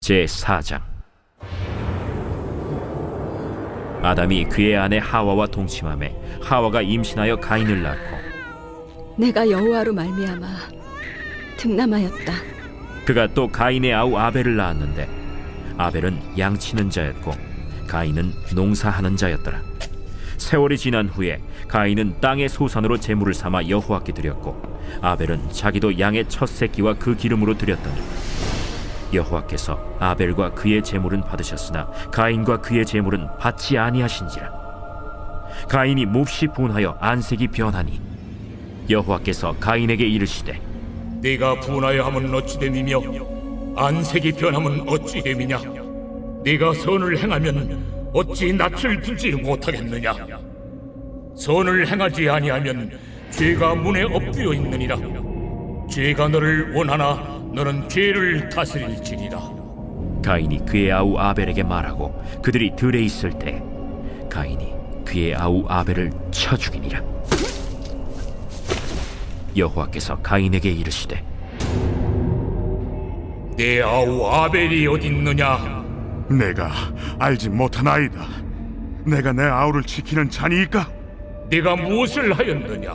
제4장. 아담이 그의 아내 하와와 동침하매 하와가 임신하여 가인을 낳고 내가 여호와로 말미암아 득남하였다. 그가 또 가인의 아우 아벨을 낳았는데 아벨은 양치는 자였고 가인은 농사하는 자였더라. 세월이 지난 후에 가인은 땅의 소산으로 제물을 삼아 여호와께 드렸고 아벨은 자기도 양의 첫 새끼와 그 기름으로 드렸더니 여호와께서 아벨과 그의 제물은 받으셨으나 가인과 그의 제물은 받지 아니하신지라. 가인이 몹시 분하여 안색이 변하니 여호와께서 가인에게 이르시되 네가 분하여 함은 어찌 됨이며 안색이 변함은 어찌 됨이냐. 네가 선을 행하면 어찌 낯을 들지 못하겠느냐. 선을 행하지 아니하면 죄가 문에 엎드려 있느니라. 죄가 너를 원하나 너는 죄를 다스릴지니라. 가인이 그의 아우 아벨에게 말하고 그들이 들에 있을 때 가인이 그의 아우 아벨을 쳐 죽이니라. 여호와께서 가인에게 이르시되 내 아우 아벨이 어딨느냐. 내가 알지 못하나이다. 내가 내 아우를 지키는 자니이까? 네가 무엇을 하였느냐.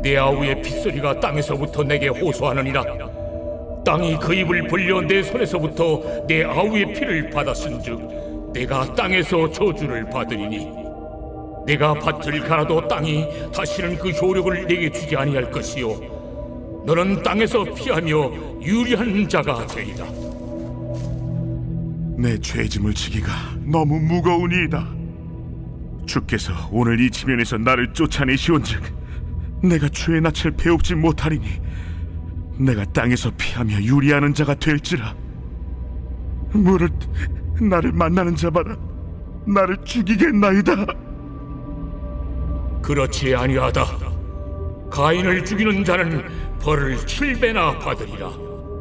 내 아우의 핏소리가 땅에서부터 내게 호소하느니라. 땅이 그 입을 벌려 내 손에서부터 내 아우의 피를 받았은즉 내가 땅에서 저주를 받으리니 내가 밭을 갈아도 땅이 다시는 그 효력을 내게 주지 아니할 것이요 너는 땅에서 피하며 유리한 자가 되리라. 내 죄짐을 지기가 너무 무거우니이다. 주께서 오늘 이 지면에서 나를 쫓아내시온즉 내가 주의 낯을 배웁지 못하리니 내가 땅에서 피하며 유리하는 자가 될지라. 무릇 나를 만나는 자마다 나를 죽이겠나이다. 그렇지 아니하다. 가인을 죽이는 자는 벌을 7배나 받으리라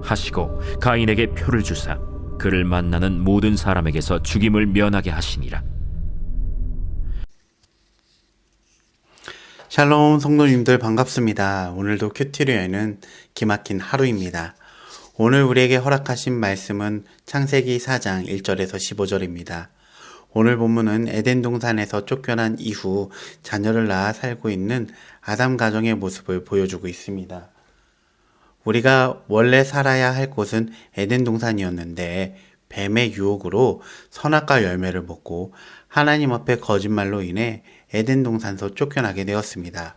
하시고 가인에게 표를 주사 그를 만나는 모든 사람에게서 죽임을 면하게 하시니라. 샬롬 성도님들 반갑습니다. 오늘도 큐티리에는 기막힌 하루입니다. 오늘 우리에게 허락하신 말씀은 창세기 4장 1절에서 15절입니다. 오늘 본문은 에덴 동산에서 쫓겨난 이후 자녀를 낳아 살고 있는 아담 가정의 모습을 보여주고 있습니다. 우리가 원래 살아야 할 곳은 에덴 동산이었는데 뱀의 유혹으로 선악과 열매를 먹고 하나님 앞에 거짓말로 인해 에덴 동산에서 쫓겨나게 되었습니다.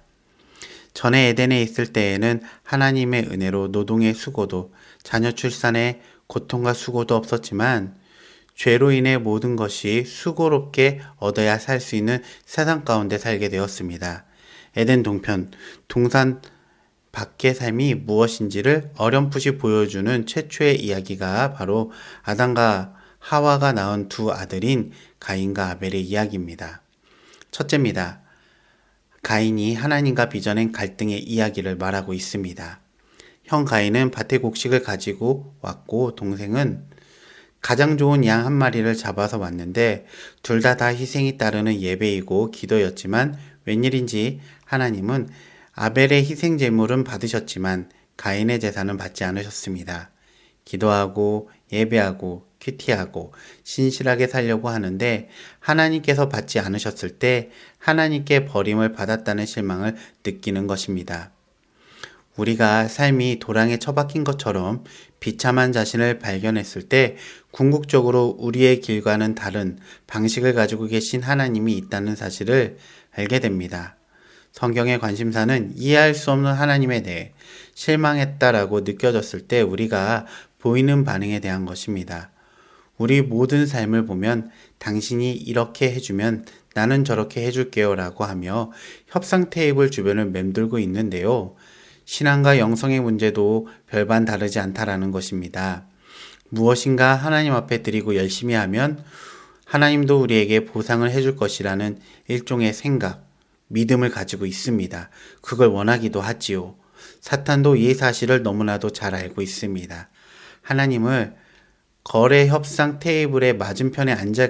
전에 에덴에 있을 때에는 하나님의 은혜로 노동의 수고도 자녀 출산의 고통과 수고도 없었지만 죄로 인해 모든 것이 수고롭게 얻어야 살 수 있는 세상 가운데 살게 되었습니다. 에덴 동편, 동산 밖의 삶이 무엇인지를 어렴풋이 보여주는 최초의 이야기가 바로 아담과 하와가 낳은 두 아들인 가인과 아벨의 이야기입니다. 첫째입니다. 가인이 하나님과 빚어낸 갈등의 이야기를 말하고 있습니다. 형 가인은 밭에 곡식을 가지고 왔고 동생은 가장 좋은 양 한 마리를 잡아서 왔는데 둘 다 희생이 따르는 예배이고 기도였지만 웬일인지 하나님은 아벨의 희생 제물은 받으셨지만 가인의 제사는 받지 않으셨습니다. 기도하고 예배하고 큐티하고 신실하게 살려고 하는데 하나님께서 받지 않으셨을 때 하나님께 버림을 받았다는 실망을 느끼는 것입니다. 우리가 삶이 도랑에 처박힌 것처럼 비참한 자신을 발견했을 때 궁극적으로 우리의 길과는 다른 방식을 가지고 계신 하나님이 있다는 사실을 알게 됩니다. 성경의 관심사는 이해할 수 없는 하나님에 대해 실망했다라고 느껴졌을 때 우리가 보이는 반응에 대한 것입니다. 우리 모든 삶을 보면 당신이 이렇게 해주면 나는 저렇게 해줄게요 라고 하며 협상 테이블 주변을 맴돌고 있는데요. 신앙과 영성의 문제도 별반 다르지 않다라는 것입니다. 무엇인가 하나님 앞에 드리고 열심히 하면 하나님도 우리에게 보상을 해줄 것이라는 일종의 생각, 믿음을 가지고 있습니다. 그걸 원하기도 하지요. 사탄도 이 사실을 너무나도 잘 알고 있습니다. 하나님을 거래 협상 테이블의 맞은편에 앉아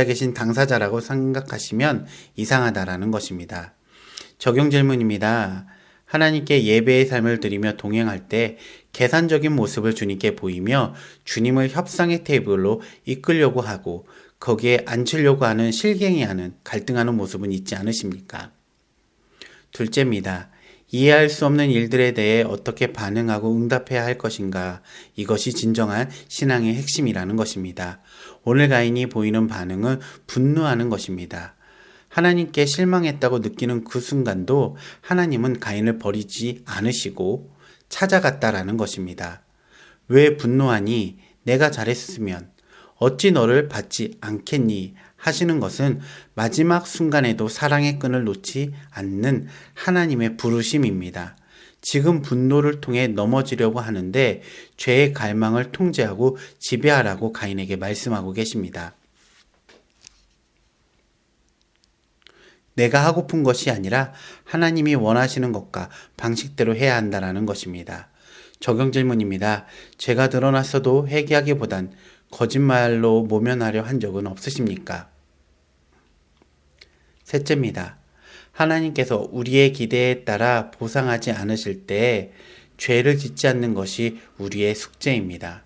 계신 당사자라고 생각하시면 이상하다라는 것입니다. 적용 질문입니다. 하나님께 예배의 삶을 드리며 동행할 때 계산적인 모습을 주님께 보이며 주님을 협상의 테이블로 이끌려고 하고 거기에 앉으려고 하는 실갱이하는 갈등하는 모습은 있지 않으십니까? 둘째입니다. 이해할 수 없는 일들에 대해 어떻게 반응하고 응답해야 할 것인가. 이것이 진정한 신앙의 핵심이라는 것입니다. 오늘 가인이 보이는 반응은 분노하는 것입니다. 하나님께 실망했다고 느끼는 그 순간도 하나님은 가인을 버리지 않으시고 찾아갔다라는 것입니다. 왜 분노하니? 내가 잘했으면 어찌 너를 받지 않겠니? 하시는 것은 마지막 순간에도 사랑의 끈을 놓지 않는 하나님의 부르심입니다. 지금 분노를 통해 넘어지려고 하는데 죄의 갈망을 통제하고 지배하라고 가인에게 말씀하고 계십니다. 내가 하고픈 것이 아니라 하나님이 원하시는 것과 방식대로 해야 한다는 것입니다. 적용 질문입니다. 죄가 드러났어도 회개하기보단 거짓말로 모면하려 한 적은 없으십니까? 셋째입니다. 하나님께서 우리의 기대에 따라 보상하지 않으실 때 죄를 짓지 않는 것이 우리의 숙제입니다.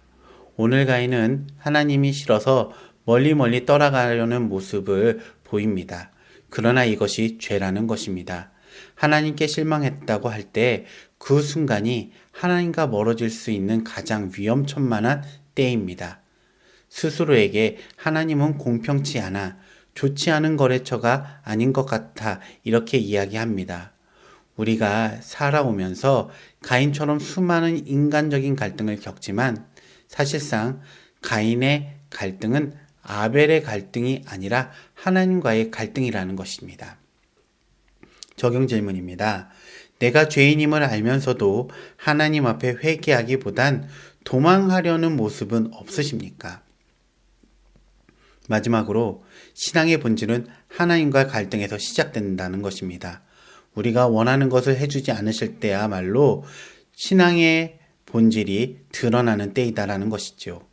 오늘 가인은 하나님이 싫어서 멀리 떠나가려는 모습을 보입니다. 그러나 이것이 죄라는 것입니다. 하나님께 실망했다고 할 때 그 순간이 하나님과 멀어질 수 있는 가장 위험천만한 때입니다. 스스로에게 하나님은 공평치 않아, 좋지 않은 거래처가 아닌 것 같아 이렇게 이야기합니다. 우리가 살아오면서 가인처럼 수많은 인간적인 갈등을 겪지만 사실상 가인의 갈등은 아벨의 갈등이 아니라 하나님과의 갈등이라는 것입니다. 적용 질문입니다. 내가 죄인임을 알면서도 하나님 앞에 회개하기보단 도망하려는 모습은 없으십니까? 마지막으로 신앙의 본질은 하나님과 갈등에서 시작된다는 것입니다. 우리가 원하는 것을 해주지 않으실 때야말로 신앙의 본질이 드러나는 때이다라는 것이죠.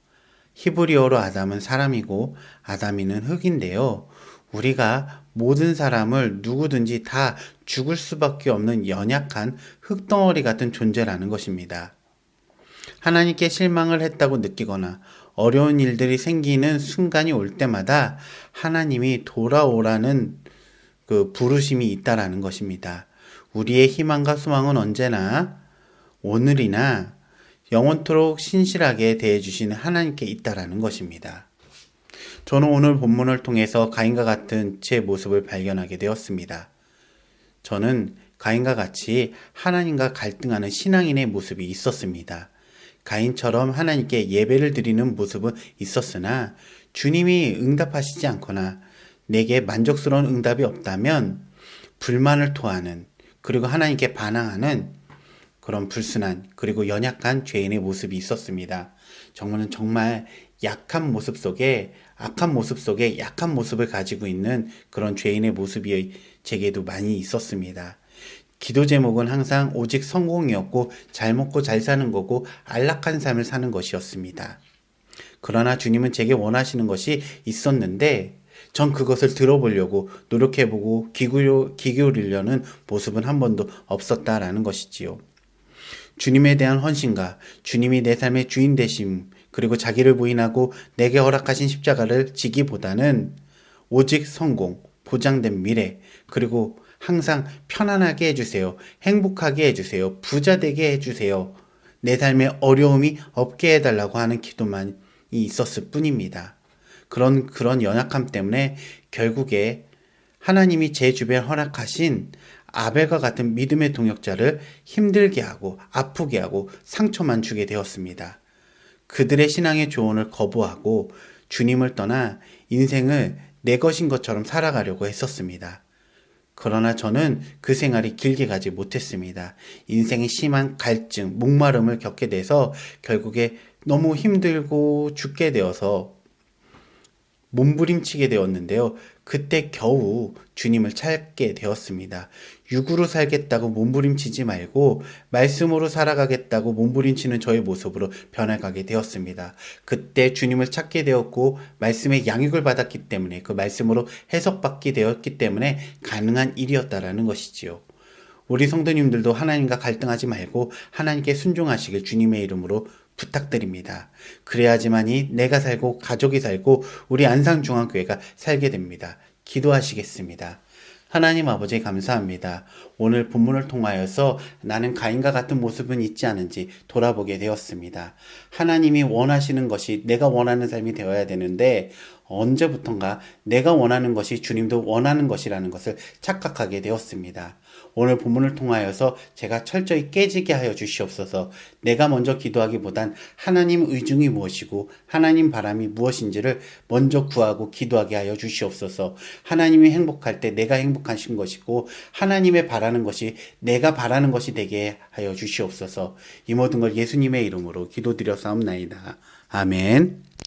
히브리어로 아담은 사람이고 아담이는 흙인데요. 우리가 모든 사람을 누구든지 다 죽을 수밖에 없는 연약한 흙덩어리 같은 존재라는 것입니다. 하나님께 실망을 했다고 느끼거나 어려운 일들이 생기는 순간이 올 때마다 하나님이 돌아오라는 그 부르심이 있다라는 것입니다. 우리의 희망과 소망은 언제나 오늘이나 영원토록 신실하게 대해주시는 하나님께 있다라는 것입니다. 저는 오늘 본문을 통해서 가인과 같은 제 모습을 발견하게 되었습니다. 저는 가인과 같이 하나님과 갈등하는 신앙인의 모습이 있었습니다. 가인처럼 하나님께 예배를 드리는 모습은 있었으나 주님이 응답하시지 않거나 내게 만족스러운 응답이 없다면 불만을 토하는, 그리고 하나님께 반항하는 그런 불순한 그리고 연약한 죄인의 모습이 있었습니다. 정말 약한 모습 속에 악한 모습 속에 약한 모습을 가지고 있는 그런 죄인의 모습이 제게도 많이 있었습니다. 기도 제목은 항상 오직 성공이었고 잘 먹고 잘 사는 거고 안락한 삶을 사는 것이었습니다. 그러나 주님은 제게 원하시는 것이 있었는데 전 그것을 들어보려고 노력해보고 귀 기울이려는 모습은 한 번도 없었다라는 것이지요. 주님에 대한 헌신과 주님이 내 삶의 주인 되심, 그리고 자기를 부인하고 내게 허락하신 십자가를 지기보다는 오직 성공, 보장된 미래, 그리고 항상 편안하게 해주세요. 행복하게 해주세요. 부자 되게 해주세요. 내 삶에 어려움이 없게 해달라고 하는 기도만이 있었을 뿐입니다. 그런 연약함 때문에 결국에 하나님이 제 주변에 허락하신 아벨과 같은 믿음의 동역자를 힘들게 하고 아프게 하고 상처만 주게 되었습니다. 그들의 신앙의 조언을 거부하고 주님을 떠나 인생을 내 것인 것처럼 살아가려고 했었습니다. 그러나 저는 그 생활이 길게 가지 못했습니다. 인생의 심한 갈증, 목마름을 겪게 돼서 결국에 너무 힘들고 죽게 되어서 몸부림치게 되었는데요. 그때 겨우 주님을 찾게 되었습니다. 육으로 살겠다고 몸부림치지 말고 말씀으로 살아가겠다고 몸부림치는 저의 모습으로 변해가게 되었습니다. 그때 주님을 찾게 되었고 말씀의 양육을 받았기 때문에 그 말씀으로 해석받게 되었기 때문에 가능한 일이었다라는 것이지요. 우리 성도님들도 하나님과 갈등하지 말고 하나님께 순종하시길 주님의 이름으로 부탁드립니다. 그래야지만이 내가 살고 가족이 살고 우리 안상중앙교회가 살게 됩니다. 기도하시겠습니다. 하나님 아버지 감사합니다. 오늘 본문을 통하여서 나는 가인과 같은 모습은 있지 않은지 돌아보게 되었습니다. 하나님이 원하시는 것이 내가 원하는 삶이 되어야 되는데 언제부턴가 내가 원하는 것이 주님도 원하는 것이라는 것을 착각하게 되었습니다. 오늘 본문을 통하여서 제가 철저히 깨지게 하여 주시옵소서. 내가 먼저 기도하기보단 하나님 의중이 무엇이고 하나님 바람이 무엇인지를 먼저 구하고 기도하게 하여 주시옵소서. 하나님이 행복할 때 내가 행복하신 것이고 하나님의 바라는 것이 내가 바라는 것이 되게 하여 주시옵소서. 이 모든 걸 예수님의 이름으로 기도드려 싸움나이다. 아멘.